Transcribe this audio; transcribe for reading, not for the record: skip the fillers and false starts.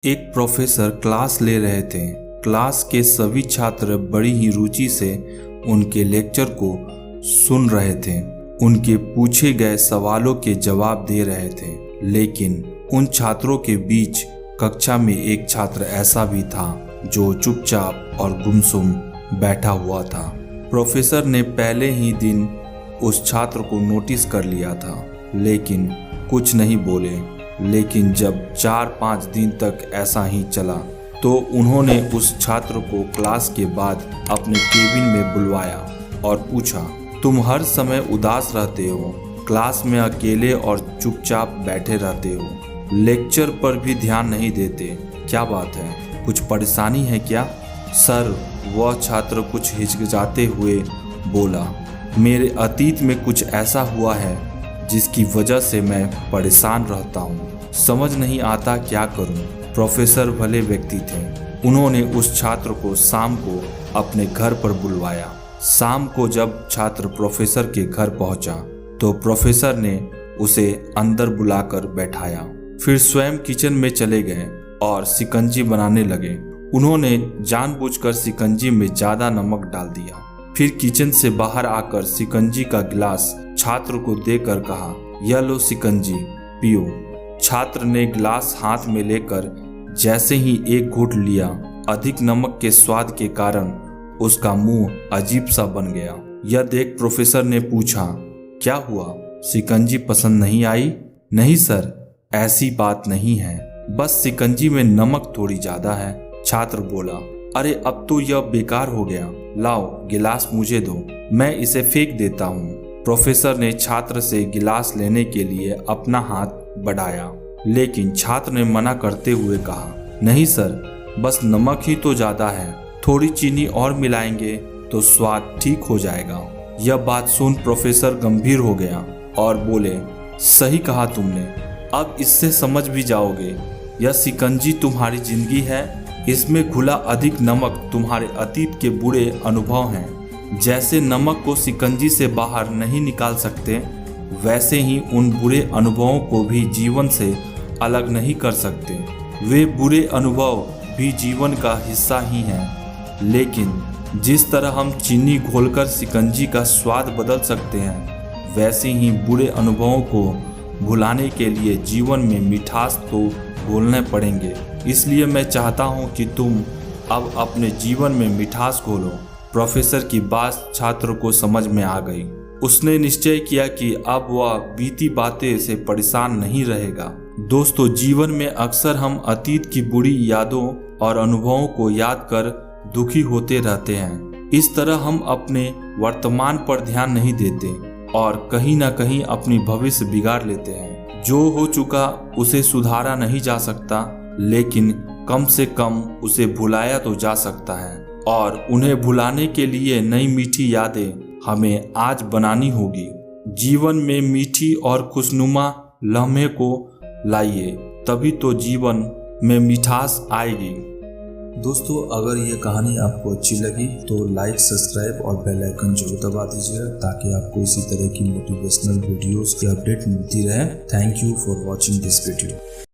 एक professor class ले रहे थे। क्लास के सभी छात्र बड़ी ही रुचि से उनके लेक्चर को सुन रहे थे। उनके पूछे गए सवालों के जवाब दे रहे थे। लेकिन उन छात्रों के बीच कक्षा में एक छात्र ऐसा भी था जो चुपचाप और गुमसुम बैठा हुआ था। प्रोफेसर ने पहले ही दिन उस छात्र को नोटिस कर लिया था, लेकिन कुछ नहीं बोले। लेकिन जब 4-5 दिन तक ऐसा ही चला तो उन्होंने उस छात्र को क्लास के बाद अपने केबिन में बुलवाया और पूछा, तुम हर समय उदास रहते हो, क्लास में अकेले और चुपचाप बैठे रहते हो, लेक्चर पर भी ध्यान नहीं देते, क्या बात है, कुछ परेशानी है क्या? सर, वह छात्र कुछ हिचकिचाते हुए बोला, मेरे अतीत में कुछ ऐसा हुआ है जिसकी वजह से मैं परेशान रहता हूँ, समझ नहीं आता क्या करूँ। प्रोफेसर भले व्यक्ति थे। उन्होंने उस छात्र को शाम को अपने घर पर बुलवाया। शाम को जब छात्र प्रोफेसर के घर पहुंचा तो प्रोफेसर ने उसे अंदर बुलाकर बैठाया। फिर स्वयं किचन में चले गए और शिकंजी बनाने लगे। उन्होंने जानबूझकर शिकंजी में ज्यादा नमक डाल दिया। फिर किचन से बाहर आकर शिकंजी का गिलास छात्र को देकर कहा, यह लो शिकंजी, पियो। छात्र ने गिलास हाथ में लेकर जैसे ही एक घूंट लिया, अधिक नमक के स्वाद के कारण उसका मुंह अजीब सा बन गया। यह देख प्रोफेसर ने पूछा, क्या हुआ, शिकंजी पसंद नहीं आई? नहीं सर, ऐसी बात नहीं है, बस शिकंजी में नमक थोड़ी ज्यादा है। छात्र बोला, अरे अब तो यह बेकार हो गया, लाओ गिलास मुझे दो, मैं इसे फेंक देता हूँ। प्रोफेसर ने छात्र से गिलास लेने के लिए अपना हाथ बढ़ाया, लेकिन छात्र ने मना करते हुए कहा, नहीं सर, बस नमक ही तो ज्यादा है, थोड़ी चीनी और मिलाएंगे तो स्वाद ठीक हो जाएगा। यह बात सुन प्रोफेसर गंभीर हो गया और बोले, सही कहा तुमने, अब इससे समझ भी जाओगे, यह शिकंजी तुम्हारी जिंदगी है, इसमें घुला अधिक नमक तुम्हारे अतीत के बुरे अनुभव हैं। जैसे नमक को शिकंजी से बाहर नहीं निकाल सकते, वैसे ही उन बुरे अनुभवों को भी जीवन से अलग नहीं कर सकते। वे बुरे अनुभव भी जीवन का हिस्सा ही हैं। लेकिन जिस तरह हम चीनी घोलकर शिकंजी का स्वाद बदल सकते हैं, वैसे ही बुरे अनुभवों को भुलाने के लिए जीवन में मिठास तो घोलने पड़ेंगे। इसलिए मैं चाहता हूँ कि तुम अब अपने जीवन में मिठास घोलो। प्रोफेसर की बात छात्र को समझ में आ गई। उसने निश्चय किया कि अब वह बीती बातें से परेशान नहीं रहेगा। दोस्तों, जीवन में अक्सर हम अतीत की बुरी यादों और अनुभवों को याद कर दुखी होते रहते हैं। इस तरह हम अपने वर्तमान पर ध्यान नहीं देते और कहीं ना कहीं अपनी भविष्य बिगाड़ लेते हैं। जो हो चुका उसे सुधारा नहीं जा सकता, लेकिन कम से कम उसे भुलाया तो जा सकता है। और उन्हें भुलाने के लिए नई मीठी यादें हमें आज बनानी होगी। जीवन में मीठी और खुशनुमा लम्हे को लाइए, तभी तो जीवन में मिठास आएगी। दोस्तों, अगर ये कहानी आपको अच्छी लगी तो लाइक, सब्सक्राइब और बेल आइकन जरूर दबा दीजिएगा, ताकि आपको इसी तरह की मोटिवेशनल वीडियोस की अपडेट मिलती रहे। Thank you for watching this video.